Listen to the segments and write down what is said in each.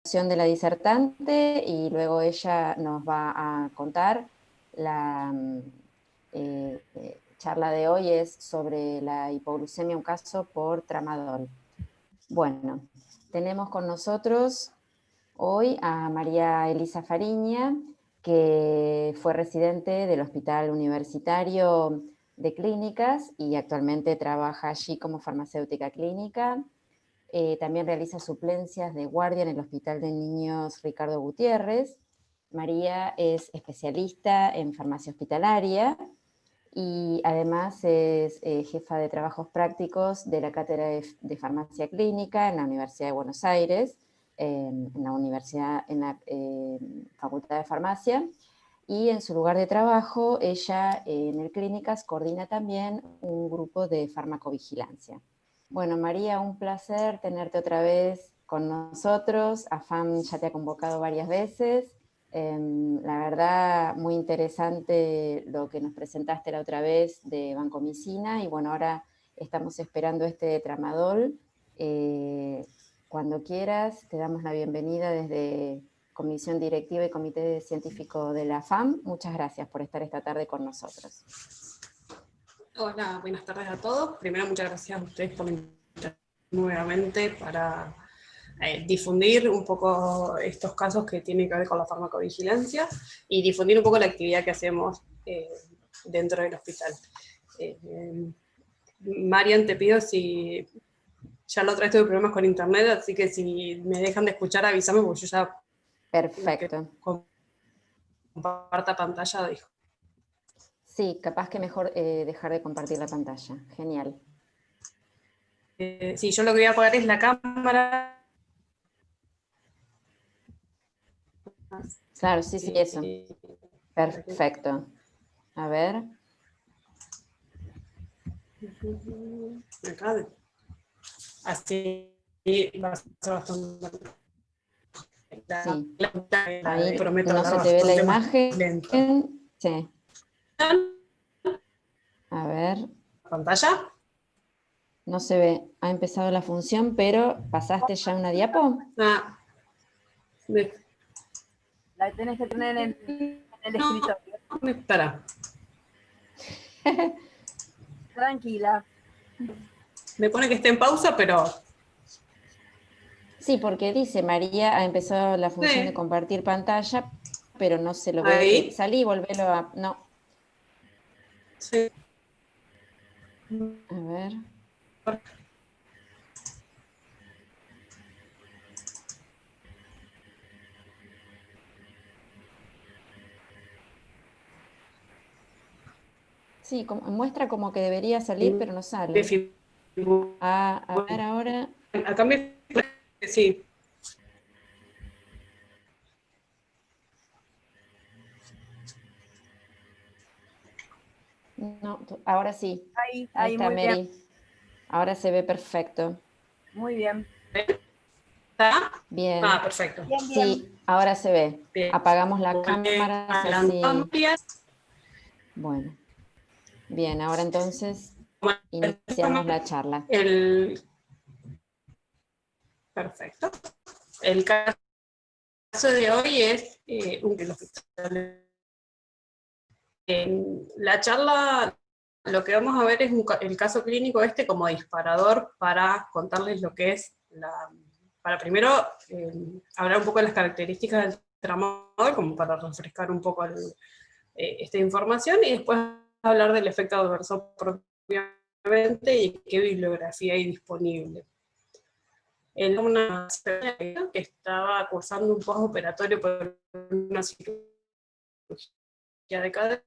de la disertante y luego ella nos va a contar. La charla de hoy es sobre la hipoglucemia, un caso por tramadol. Bueno, tenemos con nosotros hoy a María Elisa Fariña, que fue residente del Hospital Universitario de Clínicas y actualmente trabaja allí como farmacéutica clínica. También realiza suplencias de guardia en el Hospital de Niños Ricardo Gutiérrez. María es especialista en farmacia hospitalaria y además es jefa de trabajos prácticos de la Cátedra de Farmacia Clínica en la Universidad de Buenos Aires, en la Facultad de Farmacia. Y en su lugar de trabajo, ella en el Clínicas coordina también un grupo de farmacovigilancia. Bueno, María, un placer tenerte otra vez con nosotros. AFAM ya te ha convocado varias veces. La verdad, muy interesante lo que nos presentaste la otra vez de vancomicina, y bueno, ahora estamos esperando este de tramadol. Cuando quieras, te damos la bienvenida desde Comisión Directiva y Comité Científico de la AFAM. Muchas gracias por estar esta tarde con nosotros. Hola, buenas tardes a todos. Primero, muchas gracias a ustedes por invitarme nuevamente para difundir un poco estos casos que tienen que ver con la farmacovigilancia y difundir un poco la actividad que hacemos dentro del hospital. Marian, te pido si... Ya la otra vez tuve problemas con internet, así que si me dejan de escuchar, avísame, porque yo ya... Perfecto. Comparta pantalla, dijo. Sí, capaz que mejor dejar de compartir la pantalla. Genial. Sí, yo lo que voy a apagar es la cámara. Claro, sí, eso. Perfecto. A ver. Acá. Así va a ser bastante... Sí. Ahí prometo no se te ve la imagen. Lento. Sí. A ver. ¿Pantalla? No se ve. Ha empezado la función, pero ¿pasaste ya una diapo? Ah. La tenés que tener en el escritorio. No, espera. Tranquila. Me pone que esté en pausa, pero... Sí, porque dice María ha empezado la función de compartir pantalla, pero no se lo ve. Ahí. Salí y volvelo a... No. Sí. A ver. Sí, muestra como que debería salir, pero no sale. A ver ahora. Acá me... Sí. No, ahora sí. Ahí está muy Mary. bien. Ahora se ve perfecto. Muy bien. ¿Está? Bien. Ah, perfecto. Bien, Sí, ahora se ve. Bien. Apagamos la cámara. Así. Bueno. Bien, ahora entonces iniciamos la charla. Perfecto. El caso de hoy es un hospital. En la charla lo que vamos a ver es el caso clínico como disparador para contarles lo que es para primero hablar un poco de las características del tramadol, como para refrescar un poco esta información, y después hablar del efecto adverso propiamente y qué bibliografía hay disponible. Una persona que estaba cursando un postoperatorio por una cirugía de cadera,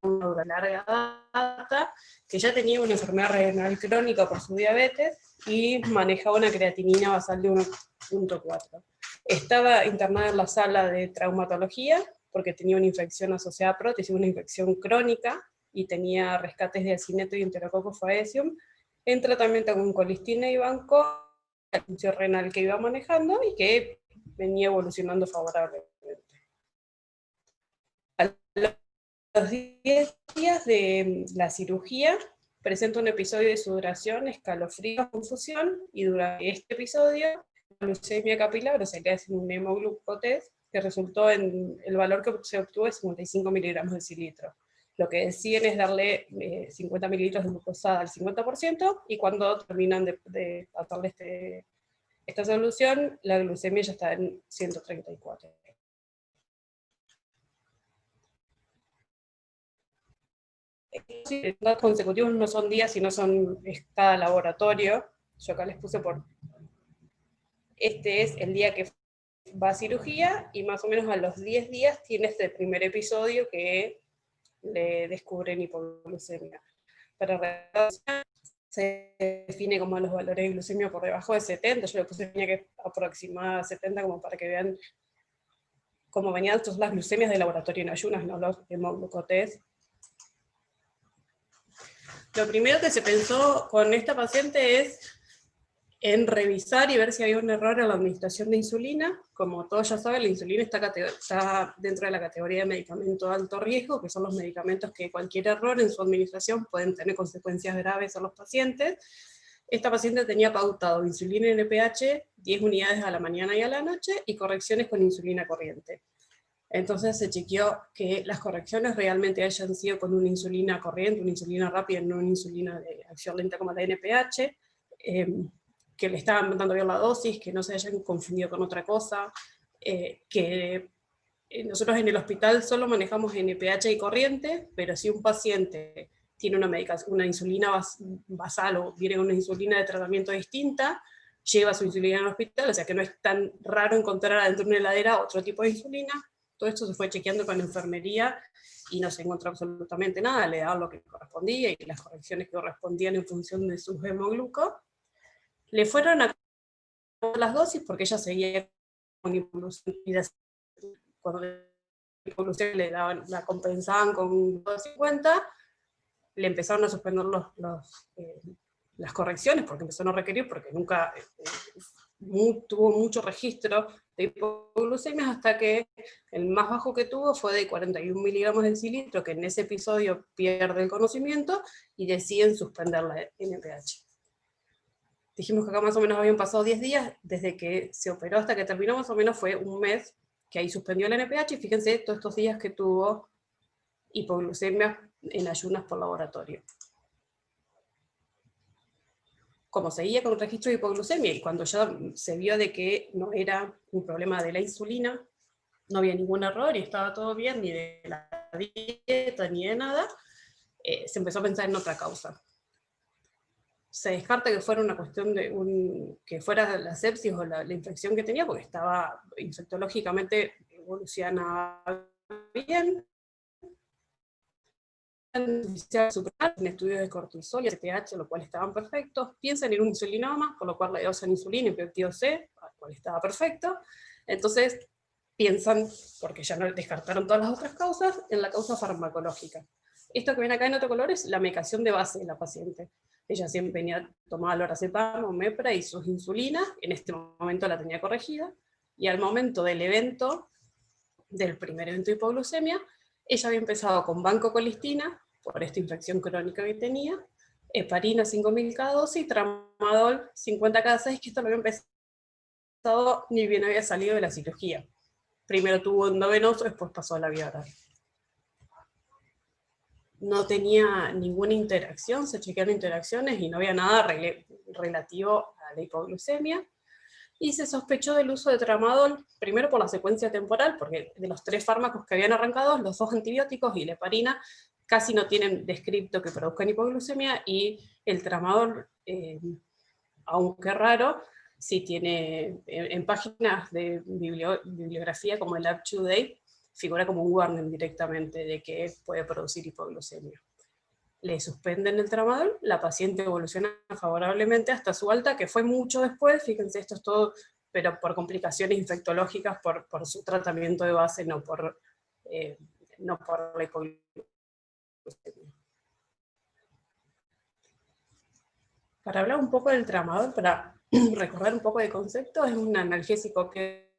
una larga data, que ya tenía una enfermedad renal crónica por su diabetes y manejaba una creatinina basal de 1.4. Estaba internada en la sala de traumatología porque tenía una infección asociada a prótesis, una infección crónica, y tenía rescates de acineto y enterococcus faecium, en tratamiento con colistina y banco, la función renal que iba manejando y que venía evolucionando favorablemente. A los 10 días de la cirugía presenta un episodio de sudoración, escalofríos, confusión, y durante este episodio glucemia capilar, o sea, que es un hemoglucotest, que resultó en el valor que se obtuvo es 55 miligramos de cilitro. Lo que deciden es darle 50 mililitros de glucosa al 50%, y cuando terminan de pasarle esta solución, la glucemia ya está en 134. Los consecutivos no son días, sino es cada laboratorio. Yo acá les puse este es el día que va a cirugía, y más o menos a los 10 días tiene este primer episodio que le descubren hipoglucemia. Para se define como los valores de glucemia por debajo de 70, yo le puse que aproximada a 70 como para que vean cómo venían las glucemias de laboratorio en ayunas, no los hemoglucotest. Lo primero que se pensó con esta paciente es en revisar y ver si había un error en la administración de insulina. Como todos ya saben, la insulina está dentro de la categoría de medicamento de alto riesgo, que son los medicamentos que cualquier error en su administración pueden tener consecuencias graves a los pacientes. Esta paciente tenía pautado insulina NPH 10 unidades a la mañana y a la noche, y correcciones con insulina corriente. Entonces se chequeó que las correcciones realmente hayan sido con una insulina corriente, una insulina rápida, no una insulina de acción lenta como la NPH, que le estaban dando bien la dosis, que no se hayan confundido con otra cosa, que nosotros en el hospital solo manejamos NPH y corriente, pero si un paciente tiene una insulina basal o viene con una insulina de tratamiento distinta, lleva su insulina al hospital, o sea que no es tan raro encontrar adentro de una heladera otro tipo de insulina. Todo esto se fue chequeando con la enfermería y no se encontró absolutamente nada, le daban lo que correspondía y las correcciones que correspondían en función de sus hemoglucos. Le fueron a las dosis porque ella seguía con hipoglucemia, cuando le daban, la compensaban con 250, le empezaron a suspender las correcciones porque empezó a no requerir, porque nunca tuvo mucho registro de hipoglucemias, hasta que el más bajo que tuvo fue de 41 miligramos de cilitro, que en ese episodio pierde el conocimiento y deciden suspender la NPH. Dijimos que acá más o menos habían pasado 10 días, desde que se operó hasta que terminó más o menos fue un mes, que ahí suspendió la NPH, y fíjense todos estos días que tuvo hipoglucemia en ayunas por laboratorio. Como seguía con un registro de hipoglucemia, y cuando ya se vio de que no era un problema de la insulina, no había ningún error y estaba todo bien, ni de la dieta, ni de nada, se empezó a pensar en otra causa. Se descarta que fuera una cuestión que fuera la sepsis o la infección que tenía, porque estaba infectológicamente evolucionaba bien. En estudios de cortisol y ACTH, lo cual estaban perfectos. Piensan en un insulinoma, por lo cual le dosan insulina y péptido C, al cual estaba perfecto. Entonces piensan, porque ya no descartaron todas las otras causas, en la causa farmacológica. Esto que ven acá en otro color es la medicación de base de la paciente. Ella siempre tomaba lorazepam o Mepra y sus insulinas, en este momento la tenía corregida, y al momento del evento, del primer evento de hipoglucemia, ella había empezado con vancocolistina, por esta infección crónica que tenía, heparina 5000 cada dosis y tramadol 50 cada 6, que esto lo había empezado ni bien había salido de la cirugía. Primero tuvo endovenoso, después pasó a la vía oral. No tenía ninguna interacción, se chequearon interacciones y no había nada relativo a la hipoglucemia. Y se sospechó del uso de tramadol, primero por la secuencia temporal, porque de los 3 fármacos que habían arrancado, los 2 antibióticos y la heparina casi no tienen descripto que produzcan hipoglucemia, y el tramadol, aunque raro, sí tiene en páginas de bibliografía como el UpToDate, figura como un warning directamente de que puede producir hipoglucemia. Le suspenden el tramadol, la paciente evoluciona favorablemente hasta su alta, que fue mucho después, fíjense, esto es todo, pero por complicaciones infectológicas, por su tratamiento de base, no por la hipoglucemia. Para hablar un poco del tramadol, para recordar un poco de concepto, es un analgésico que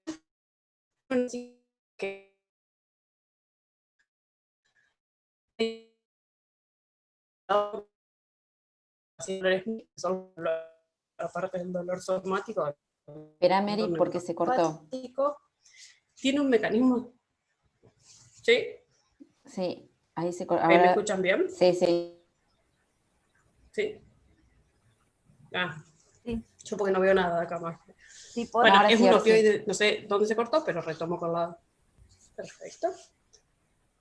aparte del dolor somático, Espera, porque se cortó. Tiene un mecanismo. ¿Sí? Sí, ahí se cortó. ¿Me escuchan bien? Sí, sí. Sí. Sí. Yo porque no veo nada acá más. Sí, Bueno, ahora es sí, un ahora sí. opioide, no sé dónde se cortó, pero retomo con la... Perfecto.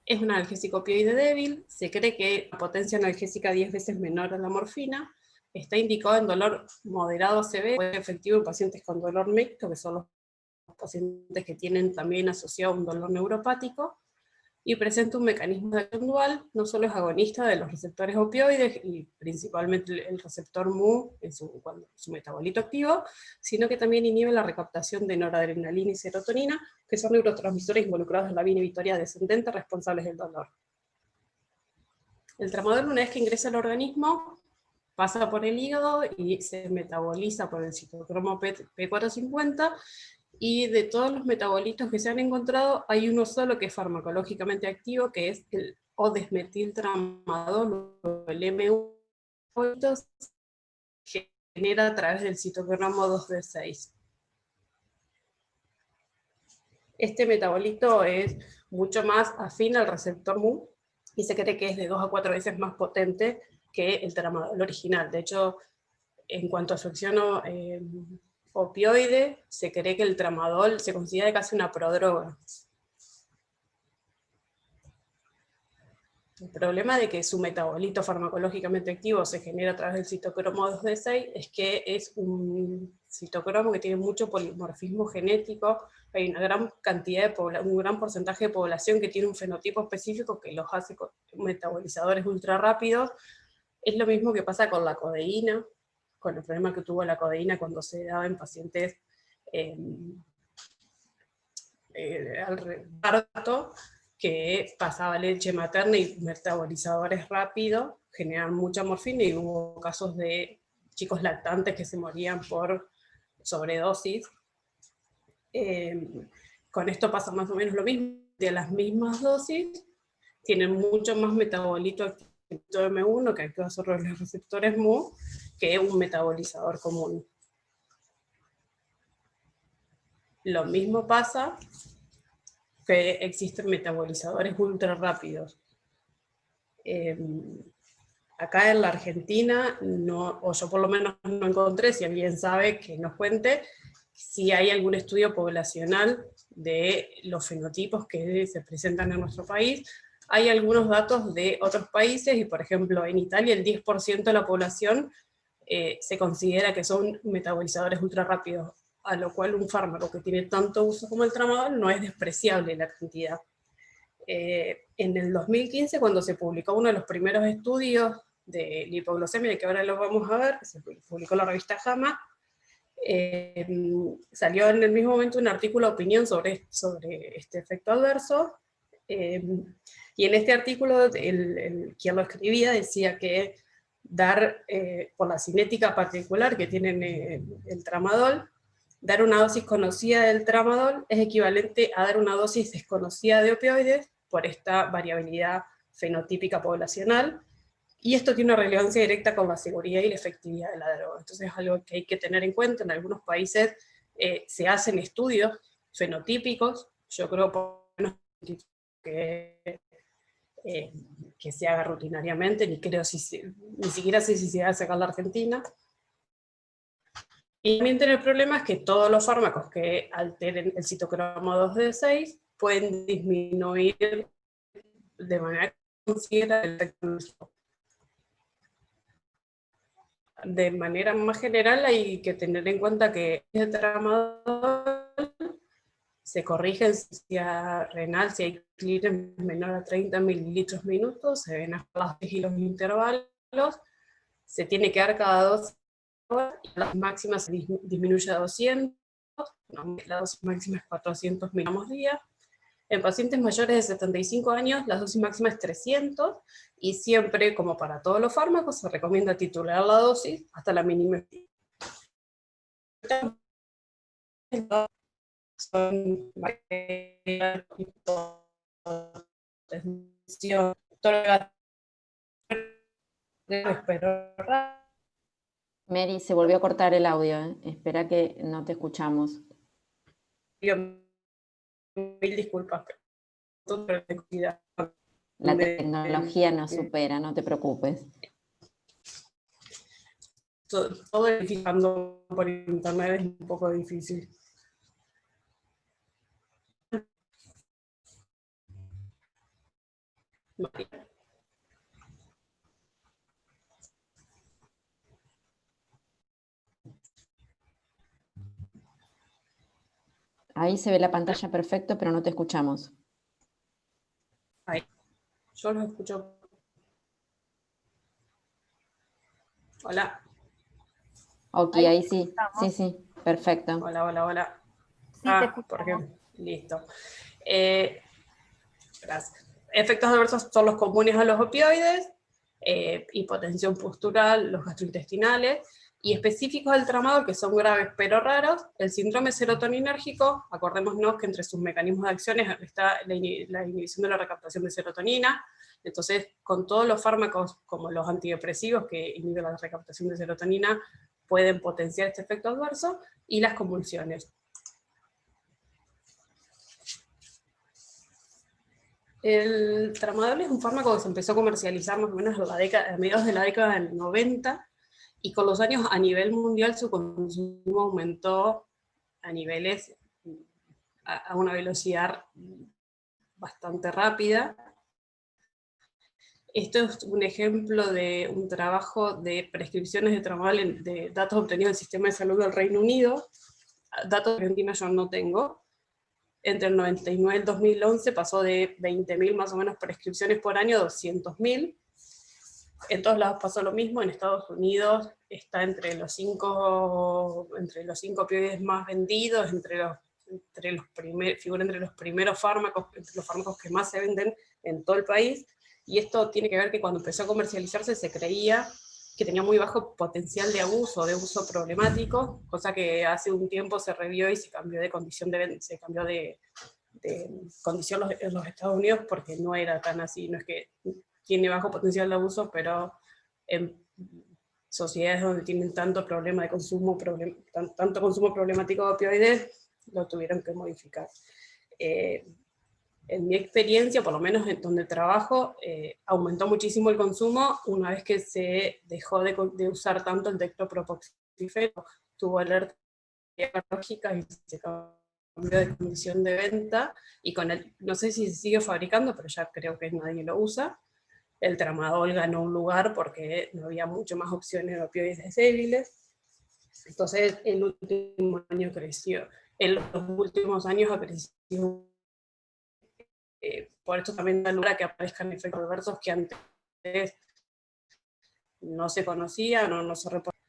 Es un analgésico opioide débil, se cree que la potencia analgésica 10 veces menor a la morfina, está indicado en dolor moderado a severo, es efectivo en pacientes con dolor mixto, que son los pacientes que tienen también asociado un dolor neuropático, y presenta un mecanismo de acción dual, no solo es agonista de los receptores opioides, y principalmente el receptor Mu en su metabolito activo, sino que también inhibe la recaptación de noradrenalina y serotonina, que son neurotransmisores involucrados en la vía inhibitoria descendente responsables del dolor. El tramadol, una vez que ingresa al organismo, pasa por el hígado y se metaboliza por el citocromo P450, y de todos los metabolitos que se han encontrado, hay uno solo que es farmacológicamente activo, que es el O-desmetiltramadol, o el M1, que genera a través del citocromo 2D6. Este metabolito es mucho más afín al receptor Mu, y se cree que es de 2 a 4 veces más potente que el tramadol original. De hecho, en cuanto a su acción opioide, se cree que el tramadol se considera casi una prodroga. El problema de que su metabolito farmacológicamente activo se genera a través del citocromo 2D6 es que es un citocromo que tiene mucho polimorfismo genético. Hay una gran cantidad de un gran porcentaje de población que tiene un fenotipo específico que los hace metabolizadores ultra rápidos. Es lo mismo que pasa con la codeína, con el problema que tuvo la codeína cuando se daba en pacientes al reparto, que pasaba leche materna y metabolizadores rápidos, generan mucha morfina, y hubo casos de chicos lactantes que se morían por sobredosis. Con esto pasa más o menos lo mismo, de las mismas dosis, tienen mucho más metabolito activo M1 que actúa sobre los receptores Mu que un metabolizador común. Lo mismo pasa que existen metabolizadores ultra rápidos. Acá en la Argentina, no, o yo por lo menos no encontré, si alguien sabe que nos cuente, si hay algún estudio poblacional de los fenotipos que se presentan en nuestro país. Hay algunos datos de otros países, y por ejemplo en Italia el 10% de la población se considera que son metabolizadores ultra rápidos, a lo cual un fármaco que tiene tanto uso como el tramadol no es despreciable la cantidad. En el 2015, cuando se publicó uno de los primeros estudios de la hipoglucemia, que ahora lo vamos a ver, que se publicó en la revista JAMA, salió en el mismo momento un artículo de opinión sobre este efecto adverso, y en este artículo quien lo escribía decía que dar, por la cinética particular que tiene el tramadol, dar una dosis conocida del tramadol es equivalente a dar una dosis desconocida de opioides por esta variabilidad fenotípica poblacional, y esto tiene una relevancia directa con la seguridad y la efectividad de la droga. Entonces es algo que hay que tener en cuenta. En algunos países se hacen estudios fenotípicos, yo creo por lo menos que se haga rutinariamente, ni siquiera sé si se hace acá en la Argentina. Y también tener problemas que todos los fármacos que alteren el citocromo 2D6 pueden disminuir de manera considerable el efecto. De manera más general hay que tener en cuenta que el tramadol se corrige en insuficiencia renal si hay clearance menor a 30 mililitros minutos, se ven a las y los intervalos, se tiene que dar cada 2 horas, y la dosis máxima se disminuye a 200, la dosis máxima es 400 miligramos día. En pacientes mayores de 75 años, la dosis máxima es 300, y siempre, como para todos los fármacos, se recomienda titular la dosis hasta la mínima. Son pero Mary, se volvió a cortar el audio, ¿eh? Espera que no te escuchamos. Digo, mil disculpas, pero cuidado. La tecnología nos supera, no te preocupes. Todo edificando por internet es un poco difícil. Ahí se ve la pantalla perfecto, pero no te escuchamos. Ahí. Yo los escucho. Hola. Ok, ahí sí, sí, perfecto. Hola. Sí, te escuchamos. Porque, listo. Gracias. Efectos adversos son los comunes a los opioides, hipotensión postural, los gastrointestinales, y específicos del tramadol, que son graves pero raros, el síndrome serotoninérgico. Acordémonos que entre sus mecanismos de acción está la inhibición de la recaptación de serotonina. Entonces, con todos los fármacos, como los antidepresivos que inhiben la recaptación de serotonina, pueden potenciar este efecto adverso, y las convulsiones. El tramadol es un fármaco que se empezó a comercializar más o menos a mediados de la década del 90, y con los años a nivel mundial su consumo aumentó a niveles, a una velocidad bastante rápida. Esto es un ejemplo de un trabajo de prescripciones de tramadol de datos obtenidos del sistema de salud del Reino Unido. Datos de Argentina yo no tengo. Entre el 99 y el 2011 pasó de 20.000 más o menos prescripciones por año a 200.000. En todos lados pasó lo mismo. En Estados Unidos está entre los cinco opioides más vendidos, figura entre los primeros fármacos, entre los fármacos que más se venden en todo el país. Y esto tiene que ver que cuando empezó a comercializarse se creía que tenía muy bajo potencial de uso problemático, cosa que hace un tiempo se revió y se cambió de condición de condición en los Estados Unidos, porque no era tan así. No es que tiene bajo potencial de abuso, pero en sociedades donde tienen tanto problema de consumo, tanto consumo problemático de opioides, lo tuvieron que modificar. En mi experiencia, por lo menos en donde trabajo, aumentó muchísimo el consumo una vez que se dejó de usar tanto el dextropropoxifeno, tuvo alerta biológica y se cambió de condición de venta, y con el, no sé si se sigue fabricando, pero ya creo que nadie lo usa. El tramadol ganó un lugar porque no había mucho más opciones de opioides débiles. Entonces, el último año creció. En los últimos años ha crecido. Por esto también da lugar a que aparezcan efectos adversos que antes no se conocían o no se reportaban.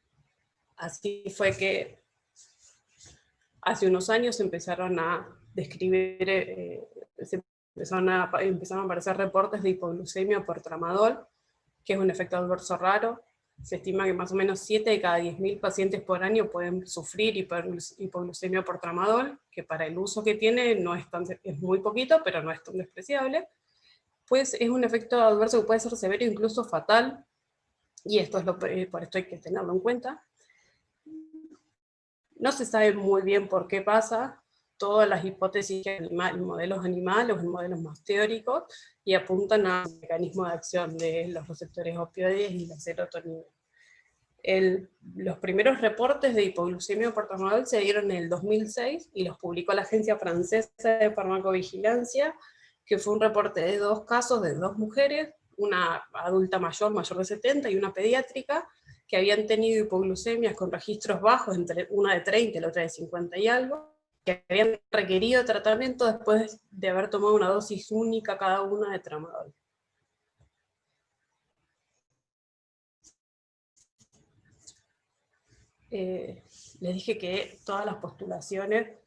Así fue que hace unos años empezaron a describir, empezaron a aparecer reportes de hipoglucemia por tramadol, que es un efecto adverso raro. Se estima que más o menos 7 de cada 10.000 pacientes por año pueden sufrir hipoglucemia por tramadol, que para el uso que tiene no es, es muy poquito, pero no es tan despreciable. Pues es un efecto adverso que puede ser severo, incluso fatal, y esto es por esto hay que tenerlo en cuenta. No se sabe muy bien por qué pasa. Todas las hipótesis en modelos animales o en modelos más teóricos, y apuntan al mecanismo de acción de los receptores opioides y la serotonina. Los primeros reportes de hipoglucemia por tramadol se dieron en el 2006 y los publicó la Agencia Francesa de Farmacovigilancia, que fue un reporte de 2 casos de 2 mujeres, una adulta mayor de 70 y una pediátrica, que habían tenido hipoglucemias con registros bajos, entre una de 30 y la otra de 50 y algo, que habían requerido tratamiento después de haber tomado una dosis única cada una de tramadol. Les dije que todas las postulaciones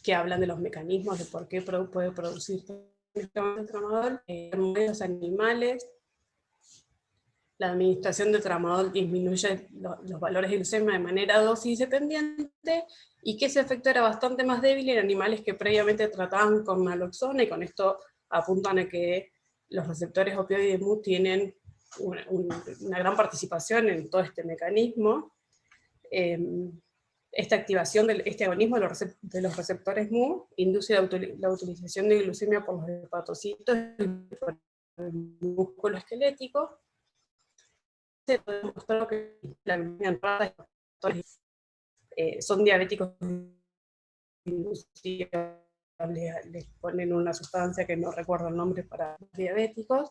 que hablan de los mecanismos de por qué puede producir el tramadol, en modelos animales, la administración de tramadol disminuye los valores de glucemia de manera dosis dependiente, y que ese efecto era bastante más débil en animales que previamente trataban con naloxona, y con esto apuntan a que los receptores opioides MU tienen una gran participación en todo este mecanismo. Esta activación de este agonismo de los receptores Mu induce la utilización de glucemia por los hepatocitos y por el músculo esquelético. Se demostró que la glucemia en ratas son diabéticos inducibles, les ponen una sustancia que no recuerdo el nombre para diabéticos.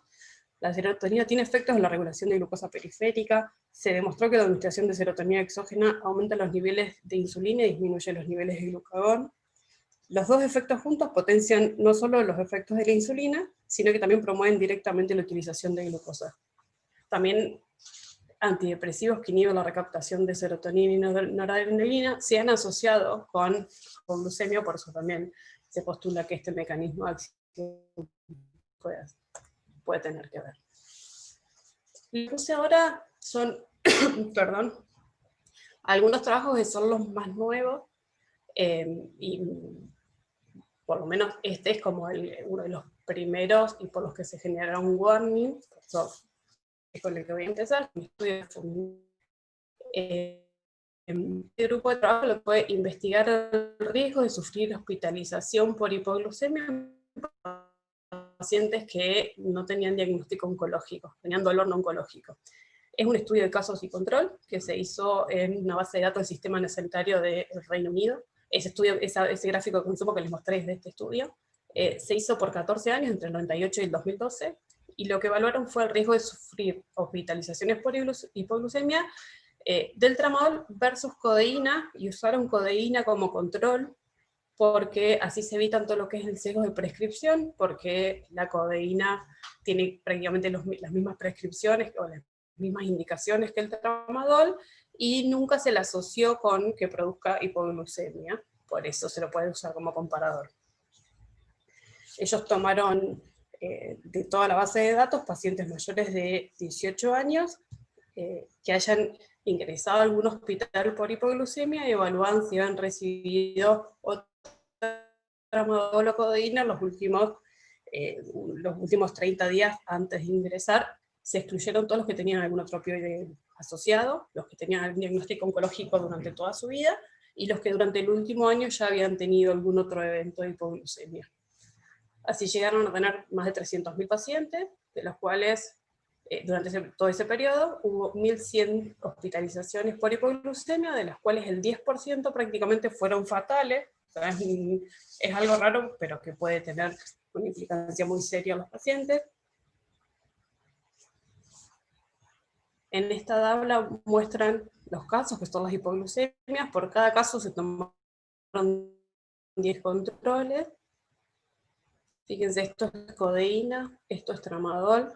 La serotonina tiene efectos en la regulación de glucosa periférica. Se demostró que la administración de serotonina exógena aumenta los niveles de insulina y disminuye los niveles de glucagón. Los dos efectos juntos potencian no solo los efectos de la insulina, sino que también promueven directamente la utilización de glucosa. También antidepresivos que inhiben la recaptación de serotonina y noradrenalina se han asociado con glucemia, por eso también se postula que este mecanismo de acción puede tener que ver. Lo que puse ahora son perdón, algunos trabajos que son los más nuevos, y por lo menos este es como uno de los primeros y por los que se generaron warning, por eso es con el que voy a empezar. Mi estudio este grupo de trabajo lo puede investigar el riesgo de sufrir hospitalización por hipoglucemia en pacientes que no tenían diagnóstico oncológico, tenían dolor no oncológico. Es un estudio de casos y control que se hizo en una base de datos del Sistema Sanitario del Reino Unido. Ese gráfico de consumo que les mostré es de este estudio. Se hizo por 14 años, entre el 98 y el 2012, y lo que evaluaron fue el riesgo de sufrir hospitalizaciones por hipoglucemia del tramadol versus codeína, y usaron codeína como control, porque así se evitan todo lo que es el sesgo de prescripción, porque la codeína tiene prácticamente las mismas prescripciones o las mismas indicaciones que el tramadol, y nunca se le asoció con que produzca hipoglucemia, por eso se lo puede usar como comparador. Ellos tomaron de toda la base de datos pacientes mayores de 18 años que hayan ingresado a algún hospital por hipoglucemia y evaluaban si habían recibido otra tramadol o codeína los últimos 30 días antes de ingresar. Se excluyeron todos los que tenían algún otro opioide asociado, los que tenían algún diagnóstico oncológico durante toda su vida, y los que durante el último año ya habían tenido algún otro evento de hipoglucemia. Así llegaron a tener más de 300.000 pacientes, de los cuales durante todo ese periodo hubo 1.100 hospitalizaciones por hipoglucemia, de las cuales el 10% prácticamente fueron fatales. O sea, es algo raro, pero que puede tener una implicancia muy seria en los pacientes. En esta tabla muestran los casos, que son las hipoglucemias. Por cada caso se tomaron 10 controles. Fíjense, esto es codeína, esto es tramadol.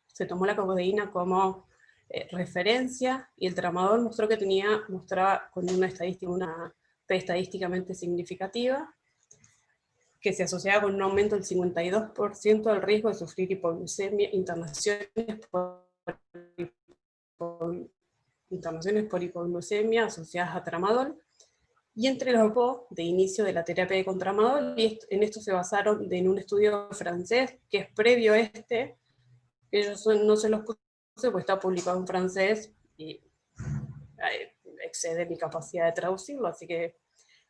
Se tomó la codeína como referencia, y el tramadol mostró que mostraba con una P estadísticamente significativa, que se asociaba con un aumento del 52% del riesgo de sufrir hipoglucemia, internaciones por hipoglucemia asociadas a tramadol, y entre los grupos de inicio de la terapia con tramadol, y en esto se basaron en un estudio francés que es previo a este, que ellos no se los puse porque está publicado en francés y excede mi capacidad de traducirlo, así que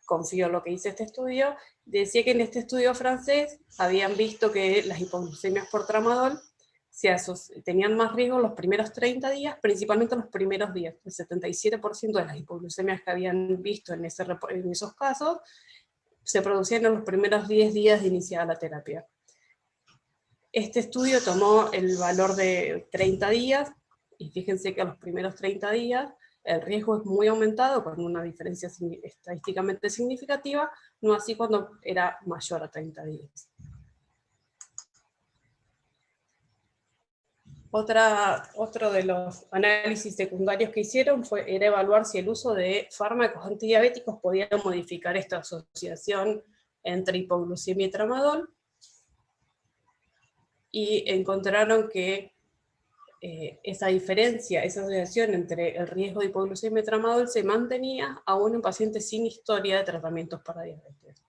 confío en lo que dice este estudio. Decía que en este estudio francés habían visto que las hipoglucemias por tramadol tenían más riesgo los primeros 30 días, principalmente los primeros días. El 77% de las hipoglucemias que habían visto en esos casos se producían en los primeros 10 días de iniciada la terapia. Este estudio tomó el valor de 30 días, y fíjense que a los primeros 30 días el riesgo es muy aumentado, con una diferencia estadísticamente significativa, no así cuando era mayor a 30 días. Otro de los análisis secundarios que hicieron era evaluar si el uso de fármacos antidiabéticos podía modificar esta asociación entre hipoglucemia y tramadol, y encontraron que esa diferencia, esa asociación entre el riesgo de hipoglucemia y tramadol se mantenía aún en pacientes sin historia de tratamientos para diabetes.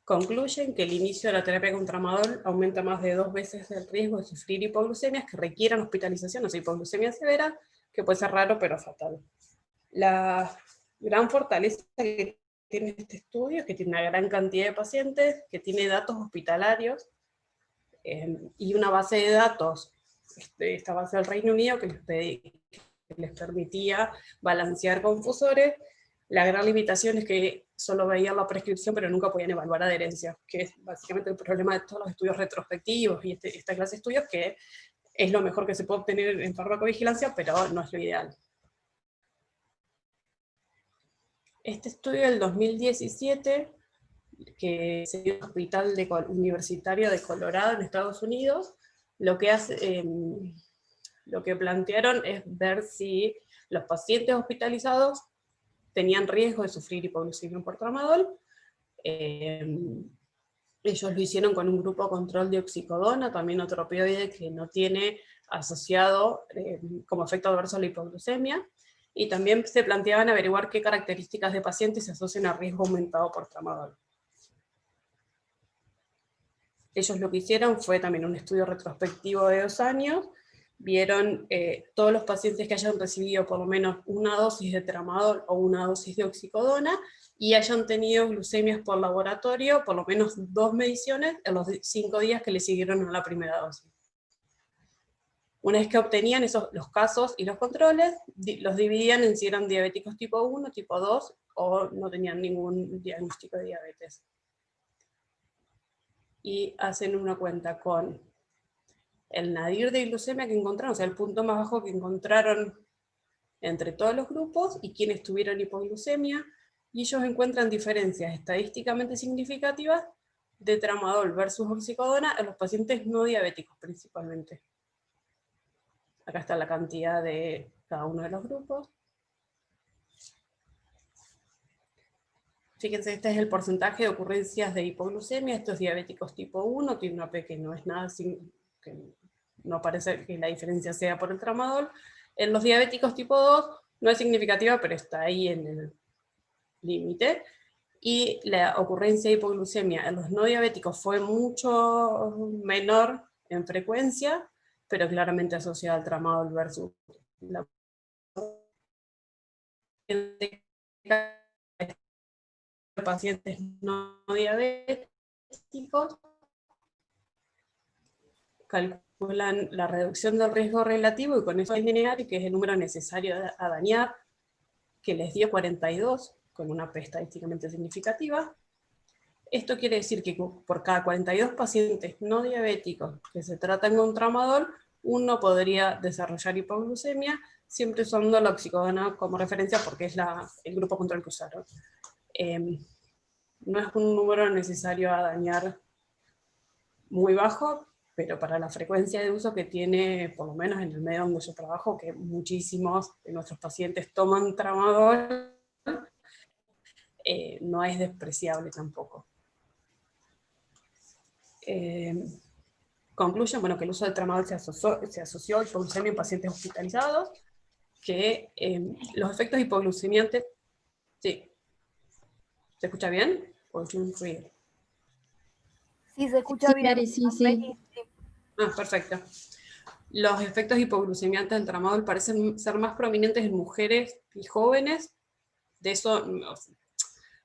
concluyen que el inicio de la terapia con tramadol aumenta más de 2 veces el riesgo de sufrir hipoglucemias que requieran hospitalización, o sea, hipoglucemia severa, que puede ser raro pero fatal. La gran fortaleza que tiene este estudio es que tiene una gran cantidad de pacientes, que tiene datos hospitalarios, y una base de datos, esta base del Reino Unido, que les permitía balancear confusores. La gran limitación es que solo veían la prescripción, pero nunca podían evaluar adherencia, que es básicamente el problema de todos los estudios retrospectivos y esta clase de estudios, que es lo mejor que se puede obtener en farmacovigilancia, pero no es lo ideal. Este estudio del 2017, que se dio en el Hospital Universitario de Colorado en Estados Unidos, lo que plantearon es ver si los pacientes hospitalizados tenían riesgo de sufrir hipoglucemia por tramadol. Ellos lo hicieron con un grupo control de oxicodona, también otro opioide que no tiene asociado como efecto adverso la hipoglucemia, y también se planteaban averiguar qué características de pacientes se asocian a riesgo aumentado por tramadol. Ellos lo que hicieron fue también un estudio retrospectivo de 2 años, vieron todos los pacientes que hayan recibido por lo menos una dosis de tramadol o una dosis de oxicodona, y hayan tenido glucemias por laboratorio, por lo menos 2 mediciones, en los 5 días que le siguieron a la primera dosis. Una vez que obtenían los casos y los controles, los dividían en si eran diabéticos tipo 1, tipo 2, o no tenían ningún diagnóstico de diabetes. Y hacen una cuenta con el nadir de glucemia que encontraron, o sea, el punto más bajo que encontraron entre todos los grupos, y quienes tuvieron hipoglucemia, y ellos encuentran diferencias estadísticamente significativas de tramadol versus oxicodona en los pacientes no diabéticos principalmente. Acá está la cantidad de cada uno de los grupos. Fíjense, este es el porcentaje de ocurrencias de hipoglucemia. Estos diabéticos tipo 1, tiene una P que no es nada, que no parece que la diferencia sea por el tramadol. En los diabéticos tipo 2 no es significativa, pero está ahí en el límite. Y la ocurrencia de hipoglucemia en los no diabéticos fue mucho menor en frecuencia, pero claramente asociada al tramadol versus la pacientes no diabéticos. Calculan la reducción del riesgo relativo, y con eso es lineal, que es el número necesario a dañar, que les dio 42, con una P estadísticamente significativa. Esto quiere decir que por cada 42 pacientes no diabéticos que se tratan con tramadol, uno podría desarrollar hipoglucemia, siempre usando la oxicodona como referencia porque es el grupo control que usaron. No es un número necesario a dañar muy bajo, pero para la frecuencia de uso que tiene, por lo menos en el medio donde yo trabajo, que muchísimos de nuestros pacientes toman tramadol, no es despreciable tampoco. Concluyen, bueno, que el uso del tramadol se asoció a hipoglucemia en pacientes hospitalizados, que los efectos hipoglucemiantes... Sí. ¿Se escucha bien? ¿O es un ruido? Sí, se escucha bien. Mary, sí. Ah, perfecto. Los efectos hipoglucemiantes del tramadol parecen ser más prominentes en mujeres y jóvenes. De eso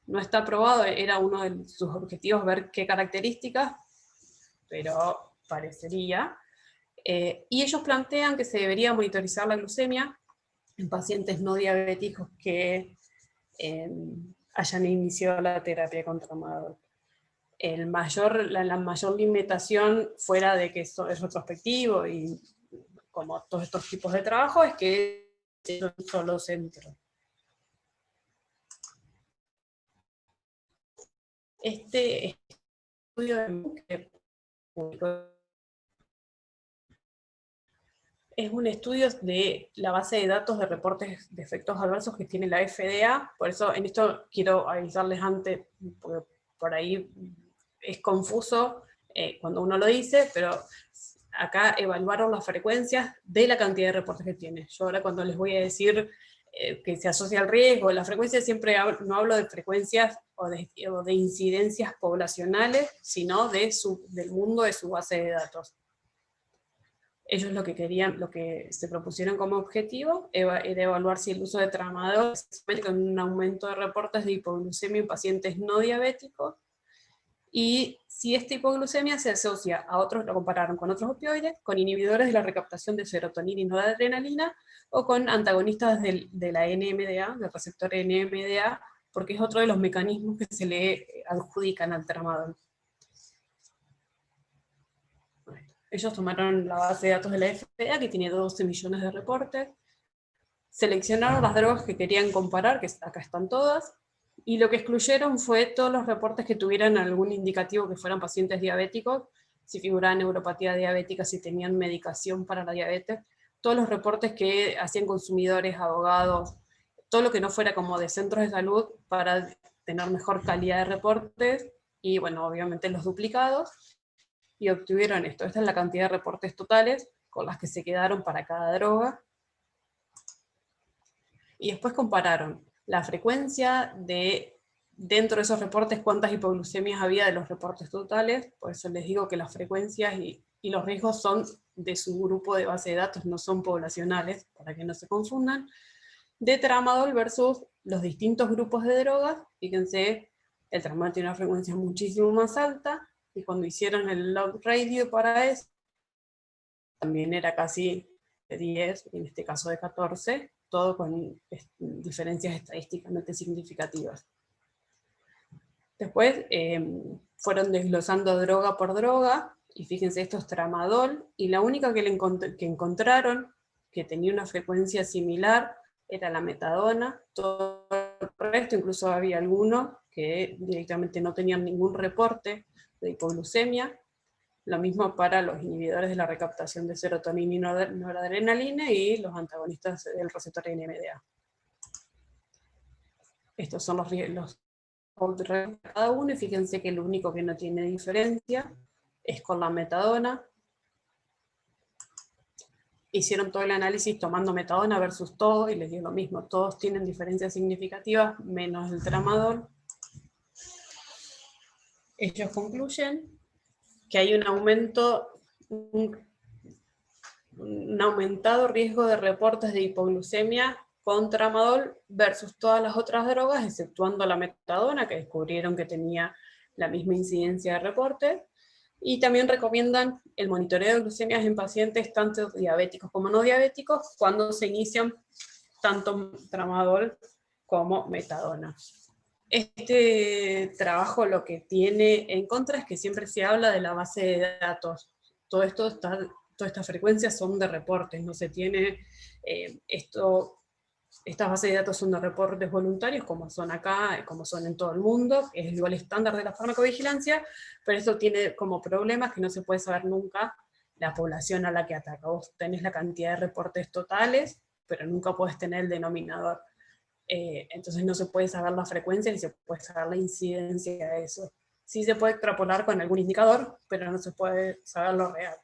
no está probado, era uno de sus objetivos ver qué características, pero parecería. Y ellos plantean que se debería monitorizar la glucemia en pacientes no diabéticos que hayan iniciado la terapia con tramadol. La mayor limitación, fuera de que esto es retrospectivo y como todos estos tipos de trabajo, es que es un solo centro. Este estudio que publicó es un estudio de la base de datos de reportes de efectos adversos que tiene la FDA, por eso en esto quiero avisarles antes, porque por ahí es confuso cuando uno lo dice, pero acá evaluaron las frecuencias de la cantidad de reportes que tiene. Yo ahora cuando les voy a decir que se asocia al riesgo. La frecuencia siempre no hablo de frecuencias o de incidencias poblacionales, sino del mundo de su base de datos. Ellos lo que querían, lo que se propusieron como objetivo era evaluar si el uso de tramadol con un aumento de reportes de hipoglucemia en pacientes no diabéticos, y si esta hipoglucemia se asocia a otros, lo compararon con otros opioides, con inhibidores de la recaptación de serotonina y noradrenalina, o con antagonistas de la NMDA, del receptor NMDA, porque es otro de los mecanismos que se le adjudican al tramadol. Ellos tomaron la base de datos de la FDA, que tiene 12 millones de reportes, seleccionaron las drogas que querían comparar, que acá están todas, y lo que excluyeron fue todos los reportes que tuvieran algún indicativo que fueran pacientes diabéticos, si figuraban neuropatía diabética, si tenían medicación para la diabetes, todos los reportes que hacían consumidores, abogados, todo lo que no fuera como de centros de salud para tener mejor calidad de reportes, y bueno, obviamente los duplicados, y obtuvieron esto. Esta es la cantidad de reportes totales con las que se quedaron para cada droga. Y después compararon la frecuencia dentro de esos reportes, cuántas hipoglucemias había de los reportes totales. Por eso les digo que las frecuencias y los riesgos son de su grupo de base de datos, no son poblacionales, para que no se confundan, de tramadol versus los distintos grupos de drogas. Fíjense, el tramadol tiene una frecuencia muchísimo más alta, y cuando hicieron el log radio para eso, también era casi de 10, en este caso de 14, todo con diferencias estadísticamente significativas. Después fueron desglosando droga por droga, y fíjense, esto es tramadol, y la única que encontraron que tenía una frecuencia similar era la metadona. Todo el resto, incluso había algunos que directamente no tenían ningún reporte de hipoglucemia. Lo mismo para los inhibidores de la recaptación de serotonina y noradrenalina, y los antagonistas del receptor NMDA. Estos son los de cada uno, y fíjense que lo único que no tiene diferencia es con la metadona. Hicieron todo el análisis tomando metadona versus todo, y les dio lo mismo, todos tienen diferencias significativas, menos el tramadol. Ellos concluyen que hay un aumentado riesgo de reportes de hipoglucemia con tramadol versus todas las otras drogas, exceptuando la metadona, que descubrieron que tenía la misma incidencia de reportes. Y también recomiendan el monitoreo de glucemias en pacientes tanto diabéticos como no diabéticos cuando se inician tanto tramadol como metadona. Este trabajo lo que tiene en contra es que siempre se habla de la base de datos. Todas estas frecuencias son de reportes, no se tiene estas bases de datos son de reportes voluntarios, como son acá, como son en todo el mundo, es igual estándar de la farmacovigilancia, pero esto tiene como problemas que no se puede saber nunca la población a la que ataca. Vos tenés la cantidad de reportes totales, pero nunca podés tener el denominador. Entonces no se puede saber la frecuencia ni se puede saber la incidencia de eso. Sí se puede extrapolar con algún indicador, pero no se puede saber lo real.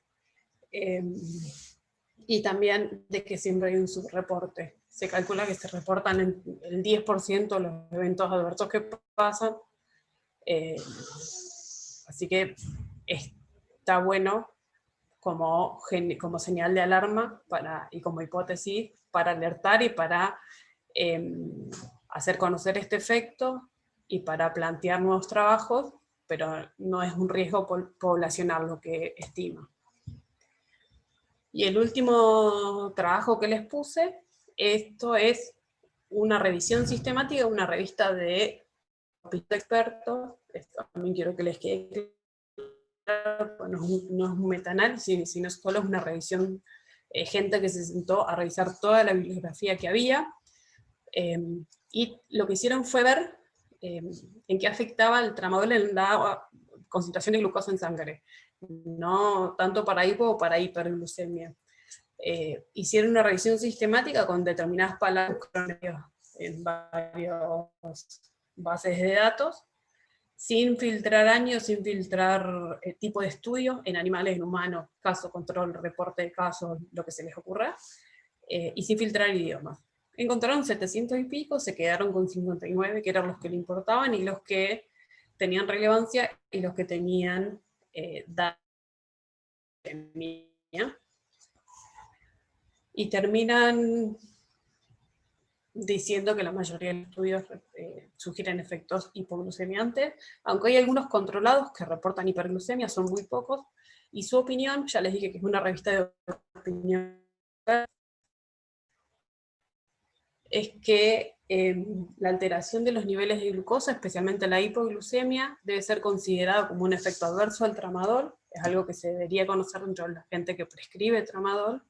Y también de que siempre hay un subreporte. Se calcula que se reportan el 10% de los eventos adversos que pasan. Así que está bueno como señal de alarma y como hipótesis para alertar y para hacer conocer este efecto y para plantear nuevos trabajos, pero no es un riesgo poblacional lo que estima. Y el último trabajo que les puse, esto es una revisión sistemática, una revista de expertos. Esto también quiero que les quede claro, no es un metaanálisis, sino solo es una revisión, gente que se sentó a revisar toda la bibliografía que había, y lo que hicieron fue ver en qué afectaba el tramadol en la concentración de glucosa en sangre, no tanto para hipo o para hiperglucemia. Hicieron una revisión sistemática con determinadas palabras en varias bases de datos, sin filtrar años, sin filtrar tipo de estudio, en animales, en humanos, caso, control, reporte de casos, lo que se les ocurra, y sin filtrar idiomas. encontraron 700 y pico, se quedaron con 59, que eran los que le importaban, y los que tenían relevancia, y los que tenían datos. Y terminan diciendo que la mayoría de los estudios sugieren efectos hipoglucemiantes, aunque hay algunos controlados que reportan hiperglucemia, son muy pocos, y su opinión, ya les dije que es una revista de opinión, es que la alteración de los niveles de glucosa, especialmente la hipoglucemia, debe ser considerada como un efecto adverso al tramadol, es algo que se debería conocer dentro de la gente que prescribe tramadol.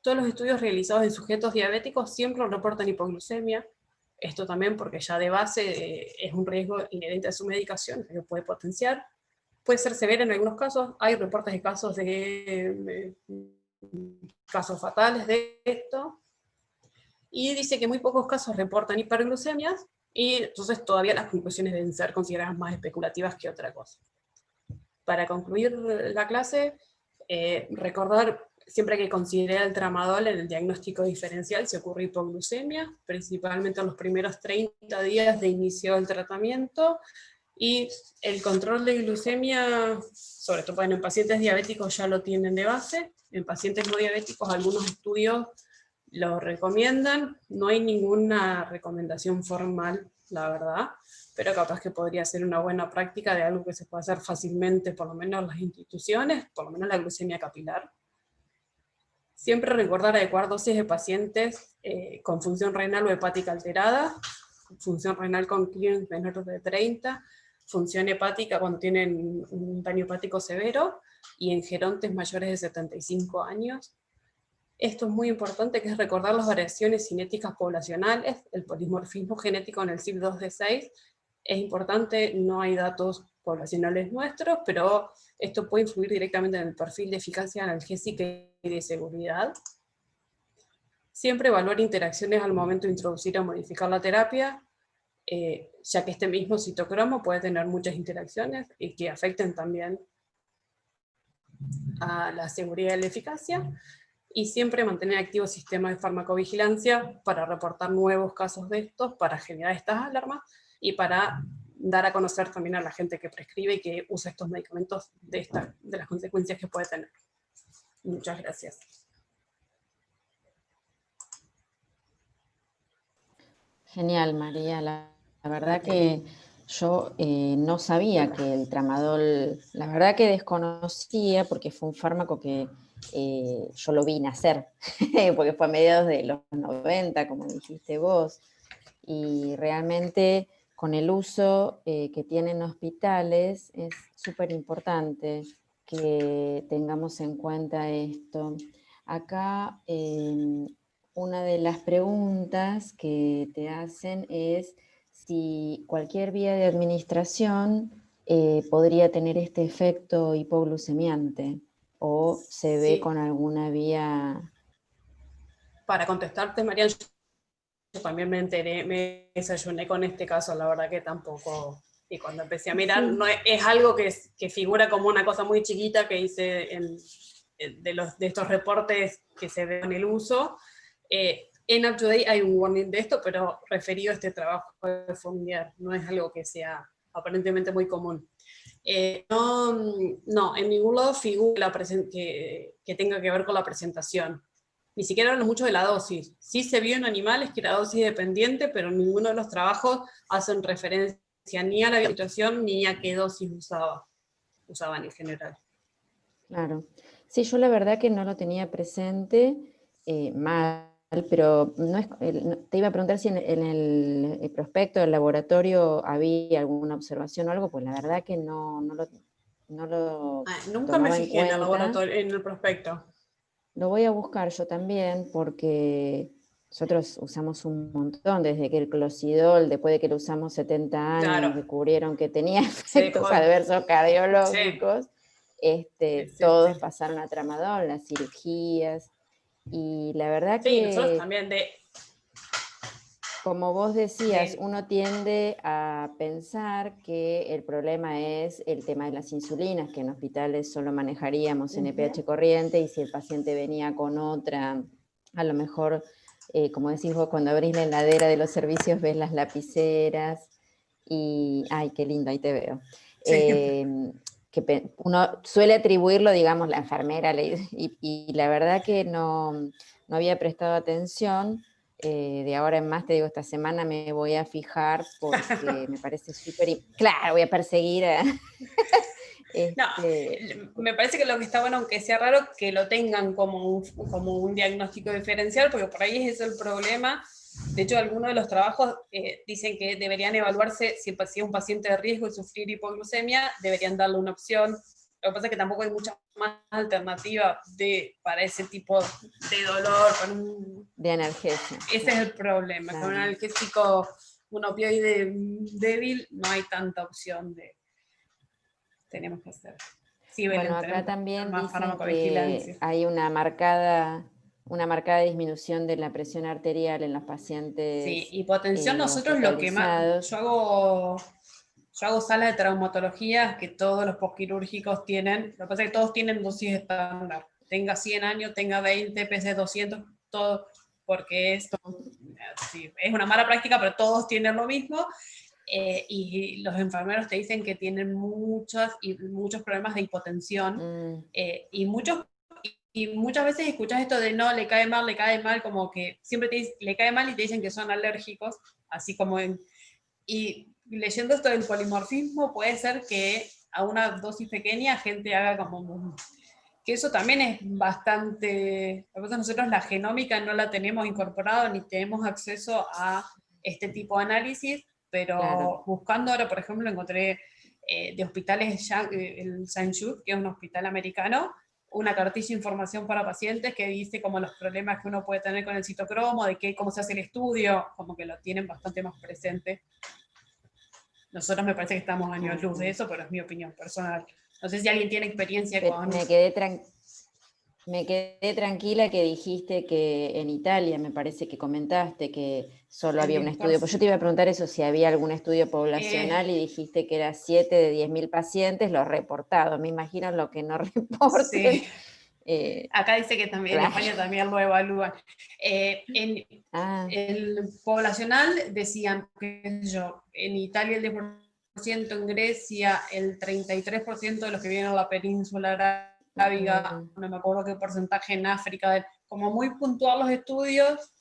Todos los estudios realizados en sujetos diabéticos siempre reportan hipoglucemia, esto también porque ya de base es un riesgo inherente a su medicación, que puede potenciar. Puede ser severa en algunos casos, hay reportes de casos fatales de esto, y dice que muy pocos casos reportan hiperglucemias, y entonces todavía las conclusiones deben ser consideradas más especulativas que otra cosa. Para concluir la clase, recordar siempre que considera el tramadol en el diagnóstico diferencial si ocurre hipoglucemia, principalmente en los primeros 30 días de inicio del tratamiento, y el control de glucemia, sobre todo en pacientes diabéticos ya lo tienen de base, en pacientes no diabéticos algunos estudios lo recomiendan, no hay ninguna recomendación formal, la verdad, pero capaz que podría ser una buena práctica de algo que se puede hacer fácilmente, por lo menos en las instituciones, por lo menos la glucemia capilar. Siempre recordar adecuar dosis de pacientes con función renal o hepática alterada, función renal con clearance menor de 30, función hepática cuando tienen un daño hepático severo, y en gerontes mayores de 75 años. Esto es muy importante, que es recordar las variaciones cinéticas poblacionales, el polimorfismo genético en el CYP2D6. Es importante, no hay datos poblacionales nuestros, pero esto puede influir directamente en el perfil de eficacia analgésica y de seguridad. Siempre evaluar interacciones al momento de introducir o modificar la terapia, ya que este mismo citocromo puede tener muchas interacciones y que afecten también a la seguridad y la eficacia. Y siempre mantener activo el sistema de farmacovigilancia para reportar nuevos casos de estos, para generar estas alarmas y para dar a conocer también a la gente que prescribe y que usa estos medicamentos de las consecuencias que puede tener. Muchas gracias. Genial, María. La verdad que yo no sabía que el tramadol, la verdad que desconocía, porque fue un fármaco que yo lo vi nacer, porque fue a mediados de los 90, como dijiste vos, y realmente con el uso que tienen hospitales es súper importante que tengamos en cuenta esto. Acá una de las preguntas que te hacen es si cualquier vía de administración podría tener este efecto hipoglucemiante o se ve Sí. con alguna vía. Para contestarte, María, yo también me enteré, me desayuné con este caso, la verdad que tampoco, y cuando empecé a mirar, Sí. no es algo que figura como una cosa muy chiquita que hice de estos reportes que se ve en el uso. En UpToDate hay un warning de esto, pero referido a este trabajo de familiar, no es algo que sea aparentemente muy común. No, en ningún lado figura que tenga que ver con la presentación. Ni siquiera hablan mucho de la dosis. Sí se vio en animales que era dosis dependiente, pero ninguno de los trabajos hacen referencia ni a la situación ni a qué dosis usaban en general. Claro. Sí, yo la verdad que no lo tenía presente, mal, pero no es, te iba a preguntar si en el prospecto del laboratorio había alguna observación o algo, pues la verdad que no lo Nunca me tomaba en fijé en el cuenta. laboratorio, en el prospecto. Lo voy a buscar yo también porque nosotros usamos un montón, desde que el clocidol, después de que lo usamos 70 años, Claro, descubrieron que tenía se efectos dejó. adversos Sí, cardiológicos. sí. Todos pasaron a tramadol, las cirugías, y la verdad Sí, nosotros que, también como vos decías, uno tiende a pensar que el problema es el tema de las insulinas, que en hospitales solo manejaríamos NPH corriente, y si el paciente venía con otra, a lo mejor como decís vos, cuando abrís la heladera de los servicios ves las lapiceras, y, ay, qué lindo, ahí te veo. Sí. Uno suele atribuirlo, digamos, la enfermera, y la verdad que no había prestado atención. De ahora en más, te digo, esta semana me voy a fijar porque me parece súper, claro, voy a perseguir a, No, este, me parece que lo que está bueno, aunque sea raro, que lo tengan como un diagnóstico diferencial, porque por ahí es el problema. De hecho, algunos de los trabajos dicen que deberían evaluarse si es un paciente de riesgo de sufrir hipoglucemia, deberían darle una opción. Lo que pasa es que tampoco hay mucha más alternativa para ese tipo de dolor. de analgesia. Ese es el problema. Claro. Con un analgésico, un opioide débil, no hay tanta opción tenemos que hacer. Sí, Belén, Bueno, acá tenemos que hacer también más dicen que farmacovigilancia. hay una marcada disminución de la presión arterial en los Sí, pacientes hipotensión nosotros lo que más, hospitalizados. yo hago sala de traumatología que todos los posquirúrgicos tienen, lo que pasa es que todos tienen dosis estándar, tenga 100 años, tenga 20, pese 200, todo, porque sí, es una mala práctica, pero todos tienen lo mismo. Y los enfermeros te dicen que tienen muchos problemas de hipotensión y muchas veces escuchas esto de no, le cae mal, como que siempre le cae mal y te dicen que son alérgicos, así como y leyendo esto del polimorfismo puede ser que a una dosis pequeña gente haga como que eso también es bastante, nosotros la genómica no la tenemos incorporado ni tenemos acceso a este tipo de análisis, pero Claro. buscando ahora, por ejemplo, encontré de hospitales, el Saint Jude, que es un hospital americano, una cartilla de información para pacientes que dice como los problemas que uno puede tener con el citocromo, cómo se hace el estudio, como que lo tienen bastante más presente. Nosotros me parece que estamos años luz de eso, pero es mi opinión personal. No sé si alguien tiene experiencia Pero con... me quedé tranquila que dijiste que en Italia, me parece que comentaste que solo El había un estudio. 10%. Pues yo te iba a preguntar eso, si había algún estudio Eh, poblacional, y dijiste que era 7 de 10.000 pacientes, los reportados. Me imagino lo que no reporten. sí, acá dice que también en Claro. España también lo evalúan. En Ah, el poblacional decían, qué sé yo, en Italia el 10%, en Grecia el 33% de los que vienen a la península arábiga, no me acuerdo qué porcentaje en África, como muy puntual los estudios.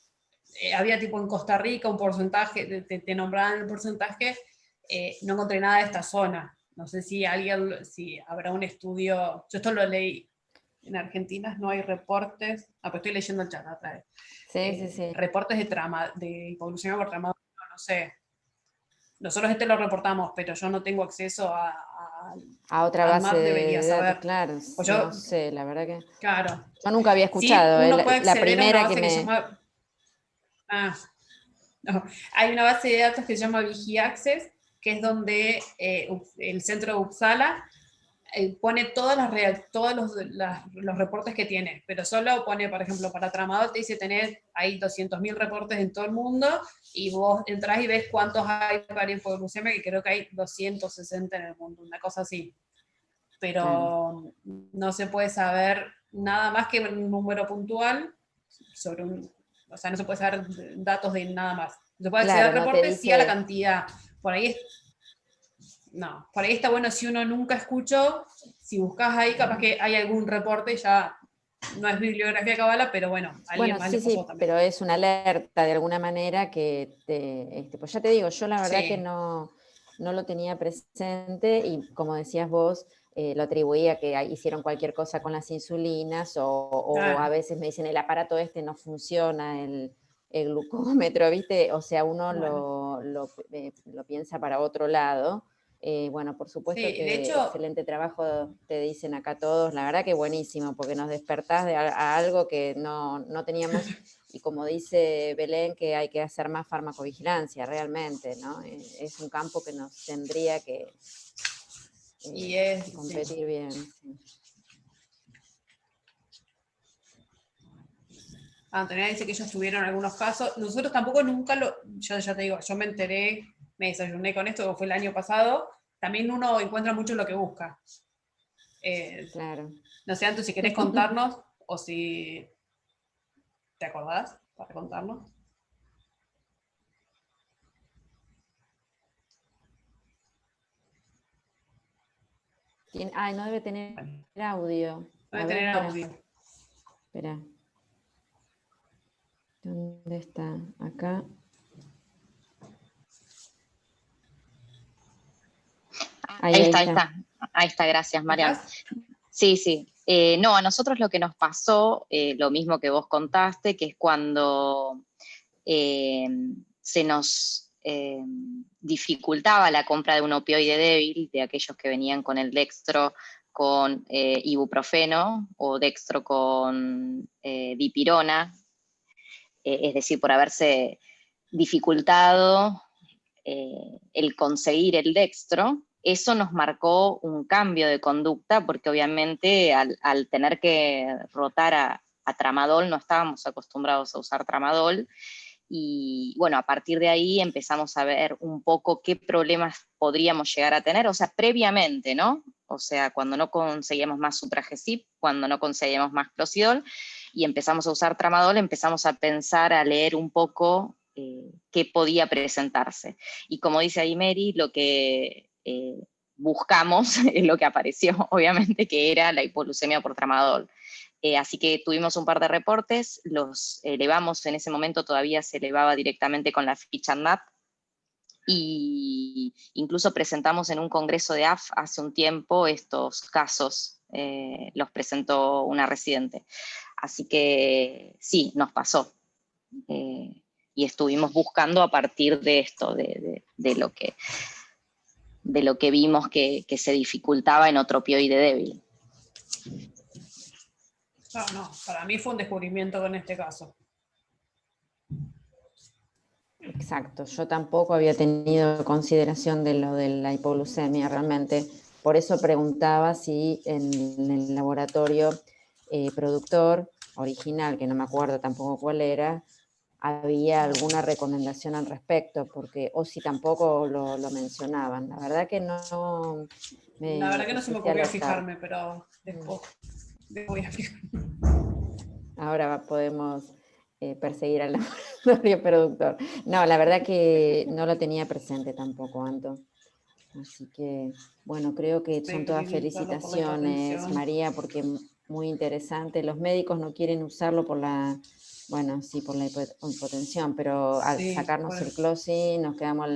Había tipo en Costa Rica un porcentaje, te nombraban el porcentaje, no encontré nada de esta zona. No sé si si habrá un estudio, yo esto lo leí, en Argentina no hay reportes, pues estoy leyendo el chat otra vez. sí, sí. Reportes de hipoglucemia por tramadol, no sé. Nosotros lo reportamos, pero yo no tengo acceso A otra al base MAP, debería de datos, saber. claro, Pues no yo, sé, la verdad que claro, yo nunca había sí, escuchado, uno puede la acceder a una primera que base que se me... llama, ah, no, hay una base de datos que se llama VigiAccess, que es donde el centro de Uppsala pone todos los reportes que tiene, pero solo pone, por ejemplo, para tramadol te dice hay 200.000 reportes en todo el mundo, y vos entrás y ves cuántos hay para hipoglucemia, que creo que hay 260 en el mundo, una cosa así. Claro. Pero no se puede saber nada más que un número puntual sobre o sea, no se puede saber datos de nada más. Se puede acceder Claro, al no te reporte, sí a la dice... cantidad. Por ahí por ahí está bueno si uno nunca escuchó, si buscas ahí, capaz que hay algún reporte, ya no es bibliografía cabala, pero bueno, a alguien Bueno, más le pasó sí, también. pero es una alerta de alguna manera que pues ya te digo, yo la verdad que Sí, no lo tenía presente, y como decías vos, lo atribuía a que hicieron cualquier cosa con las insulinas, o a ah, veces me dicen el aparato este no funciona, el glucómetro, ¿viste? O sea, uno bueno. lo piensa para otro lado. Bueno, por supuesto Sí, de que hecho, excelente trabajo te dicen acá todos, la verdad que buenísimo, porque nos despertás a algo que no teníamos, y como dice Belén, que hay que hacer más farmacovigilancia realmente, ¿no? Es un campo que nos tendría y que sí. competir bien. Sí. Antonella dice que ellos tuvieron algunos casos. Nosotros tampoco nunca yo ya te digo, yo me enteré, me desayuné con esto, fue el año pasado. También uno encuentra mucho lo que busca. Claro. No sé, Anto, si querés contarnos o si te acordás. para contarnos. No debe tener audio. Debe tener audio. Espera. ¿Dónde está? Acá. Ahí está, gracias, Marian. Sí. No, a nosotros lo que nos pasó, lo mismo que vos contaste, que es cuando se nos dificultaba la compra de un opioide débil, de aquellos que venían con el dextro con ibuprofeno o dextro con dipirona, es decir, por haberse dificultado el conseguir el dextro. Eso nos marcó un cambio de conducta, porque obviamente al tener que rotar a tramadol, no estábamos acostumbrados a usar tramadol, y bueno, a partir de ahí empezamos a ver un poco qué problemas podríamos llegar a tener, o sea, previamente, ¿no? O sea, cuando no conseguíamos más Supragesip, cuando no conseguíamos más Clocidol, y empezamos a usar tramadol, empezamos a pensar, a leer un poco qué podía presentarse. Y como dice ahí Mary, lo que buscamos es lo que apareció, obviamente, que era la hipoglucemia por tramadol. Así que tuvimos un par de reportes, los elevamos, en ese momento todavía se elevaba directamente con la ficha NAT, y incluso presentamos en un congreso de AF hace un tiempo estos casos, los presentó una residente. Así que sí, nos pasó. Y estuvimos buscando a partir de esto, de lo que vimos que se dificultaba en otro opioide débil. No, para mí fue un descubrimiento en este caso. Exacto, yo tampoco había tenido consideración de lo de la hipoglucemia realmente, por eso preguntaba si en el laboratorio productor original, que no me acuerdo tampoco cuál era, había alguna recomendación al respecto, porque, o si tampoco lo mencionaban. La verdad que no La verdad que no se me pusiste al ocurrió azar. fijarme, pero después voy a fijarme. Ahora podemos perseguir al laboratorio productor. No, la verdad que no lo tenía presente tampoco, Anto. Así que, bueno, creo que son todas felicitaciones, María, porque muy interesante. Los médicos no quieren usarlo por la, bueno, sí, por la hipotensión, pero al sacarnos el closi nos quedamos,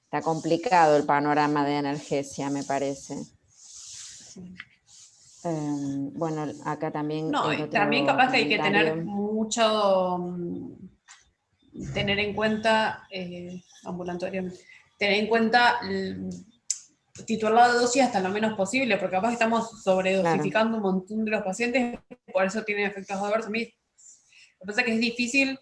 está complicado el panorama de analgesia, me parece. Sí. Bueno, acá también. No, también capaz que hay que tener mucho, tener en cuenta, ambulatoriamente, tener en cuenta titular la dosis hasta lo menos posible, porque capaz que estamos sobredosificando un montón de los pacientes, por eso tienen efectos adversos. A mí me pasa que es difícil,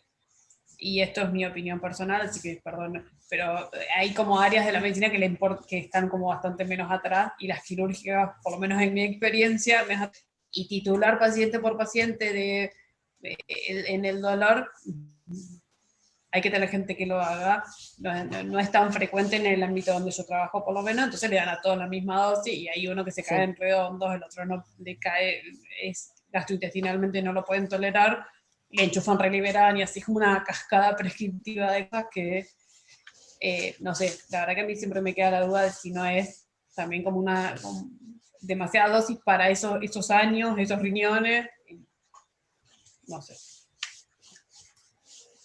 y esto es mi opinión personal, así que perdón, pero hay como áreas de la medicina que están como bastante menos atrás, y las quirúrgicas, por lo menos en mi experiencia, y titular paciente por paciente en el dolor, hay que tener gente que lo haga, no es tan frecuente en el ámbito donde yo trabajo por lo menos, entonces le dan a todos la misma dosis, y hay uno que se cae en redondos, el otro no le cae, gastrointestinalmente no lo pueden tolerar, le enchufan Reliberan, y así es como una cascada prescriptiva de cosas que, no sé, la verdad que a mí siempre me queda la duda de si no es también como demasiada dosis para esos años, esos riñones, no sé.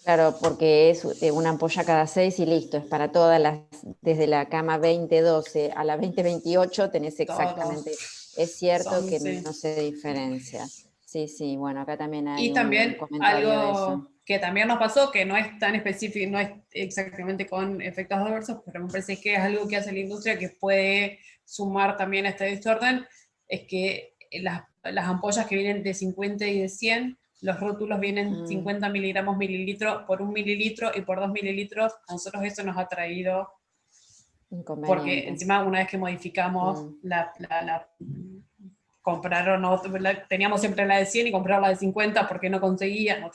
Claro, porque es una ampolla cada 6 y listo, es para todas las, desde la cama 2012 a la 2028 tenés exactamente, es cierto que no se diferencia. Sí, bueno, acá también hay también un comentario de eso. Algo que también nos pasó, que no es tan específico, no es exactamente con efectos adversos, pero me parece que es algo que hace la industria que puede sumar también a este desorden, es que las ampollas que vienen de 50 y de 100, los rótulos vienen 50 miligramos mililitro por 1 mililitro y por 2 mililitros. A nosotros eso nos ha traído, porque encima una vez que modificamos compraron teníamos siempre la de 100 y compraron la de 50 porque no conseguían,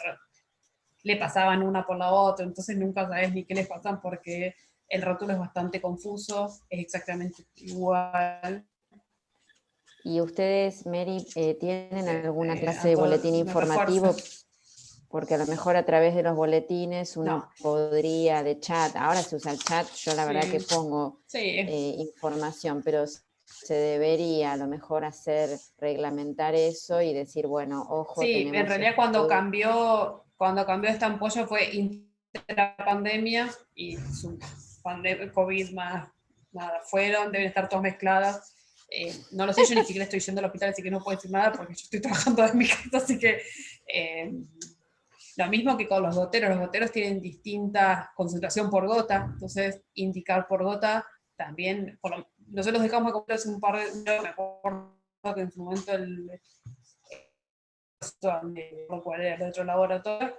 le pasaban una por la otra, entonces nunca sabes ni qué les pasan porque el rótulo es bastante confuso, es exactamente igual. ¿Y ustedes, Mary, tienen alguna clase de boletín informativo? porque a lo mejor a través de los boletines uno podría, de chat, ahora se usa el chat, yo la verdad que pongo información, pero se debería a lo mejor reglamentar eso y decir, bueno, ojo, sí, en realidad cuando cambió esta ampolla fue intrapandemia y su COVID más nada, deben estar todas mezcladas. No lo sé, yo ni siquiera estoy yendo al hospital, así que no puedo decir nada porque yo estoy trabajando en mi casa, así que lo mismo que con los goteros tienen distinta concentración por gota, entonces indicar por gota también, nosotros dejamos de comprar hace un par de, me acuerdo que en su momento cuál era el otro laboratorio,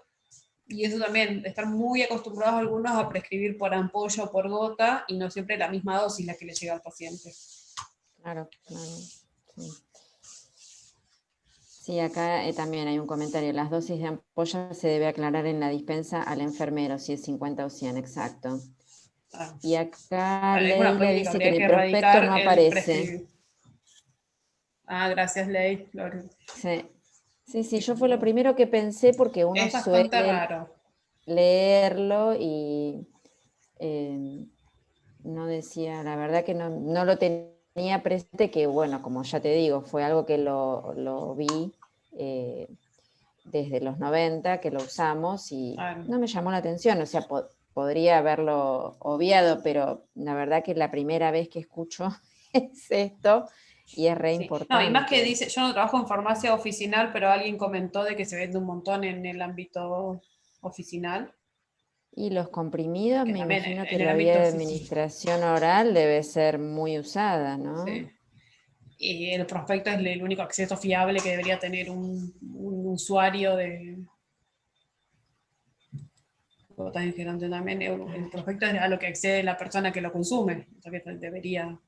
y eso también, estar muy acostumbrados algunos a prescribir por ampolla o por gota, y no siempre la misma dosis la que le llega al paciente. Claro, sí. Sí, acá también hay un comentario. Las dosis de ampolla se debe aclarar en la dispensa al enfermero, si es 50 o 100, exacto. Y acá Leila dice que en el prospecto no aparece. Gracias, Ley. Sí, yo fue lo primero que pensé porque uno suele leerlo y no decía, la verdad que no lo tenía presente, que bueno, como ya te digo, fue algo que lo vi desde los 90, que lo usamos y no me llamó la atención, o sea, podría haberlo obviado, pero la verdad que la primera vez que escucho es esto y es re importante. No, y más que dice, yo no trabajo en farmacia oficinal, pero alguien comentó de que se vende un montón en el ámbito oficinal. Y los comprimidos, me imagino que la vía de administración oral debe ser muy usada, ¿no? Sí. Y el prospecto es el único acceso fiable que debería tener un usuario de... También el prospecto es a lo que accede la persona que lo consume, o sea que debería...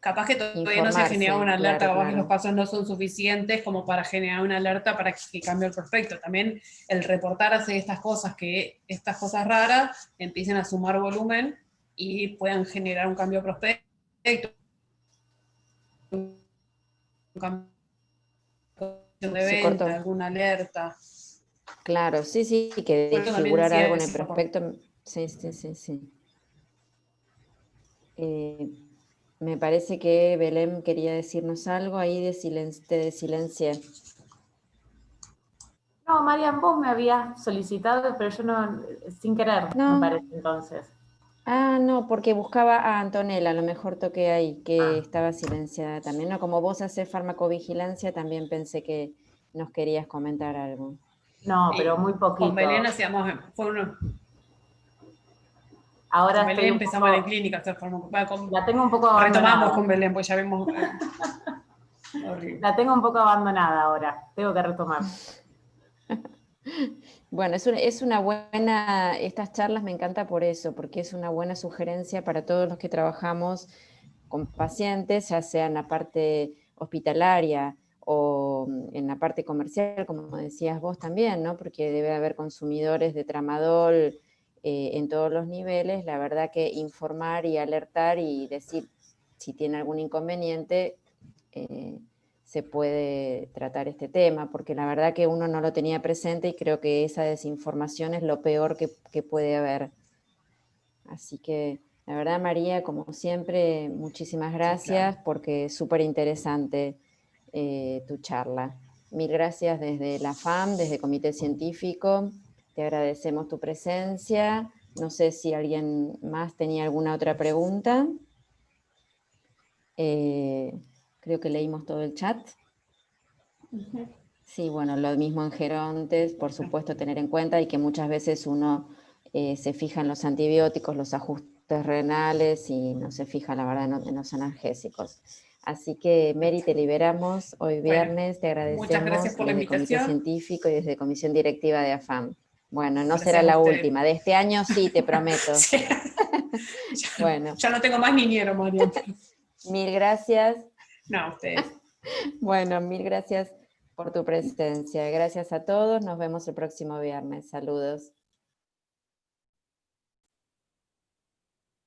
Capaz que todavía no se ha generado una alerta, capaz que los casos no son suficientes como para generar una alerta para que cambie el prospecto. También el reportar hace estas cosas raras empiecen a sumar volumen y puedan generar un cambio de prospecto, un cambio de venta, alguna alerta. Claro, sí, que figurar algo en el prospecto. Sí. Me parece que Belén quería decirnos algo, ahí te silencié. No, Marian, vos me habías solicitado, pero yo no, sin querer, me parece entonces. No, porque buscaba a Antonella, a lo mejor toqué ahí, que estaba silenciada también. No, como vos haces farmacovigilancia, también pensé que nos querías comentar algo. No, pero muy poquito. Con Belén Ahora con Belén empezamos en clínica a hacer farmacovigilancia. La tengo un poco abandonada. Retomamos con Belén, pues ya vemos... La tengo un poco abandonada ahora, tengo que retomar. Bueno, es una buena, estas charlas me encanta por eso, porque es una buena sugerencia para todos los que trabajamos con pacientes, ya sea en la parte hospitalaria o en la parte comercial, como decías vos también, ¿no? Porque debe haber consumidores de tramadol en todos los niveles. La verdad que informar y alertar y decir si tiene algún inconveniente, se puede tratar este tema, porque la verdad que uno no lo tenía presente y creo que esa desinformación es lo peor que puede haber. Así que, la verdad, María, como siempre, muchísimas gracias, porque es súper interesante tu charla. Mil gracias desde la FAM, desde el Comité Científico, te agradecemos tu presencia. No sé si alguien más tenía alguna otra pregunta. Creo que leímos todo el chat. Sí, bueno, lo mismo en gerontes, por supuesto tener en cuenta y que muchas veces uno se fija en los antibióticos, los ajustes renales y no se fija, la verdad, en los analgésicos. Así que, Mary, te liberamos hoy viernes, te agradecemos muchas gracias por la desde el Comité Científico y desde Comisión Directiva de AFAM. Bueno, no será la última, de este año sí, te prometo. Sí. Bueno. Ya no tengo más niñero, María. Mil gracias. No, ustedes. Bueno, mil gracias por tu presencia. Gracias a todos, nos vemos el próximo viernes. Saludos.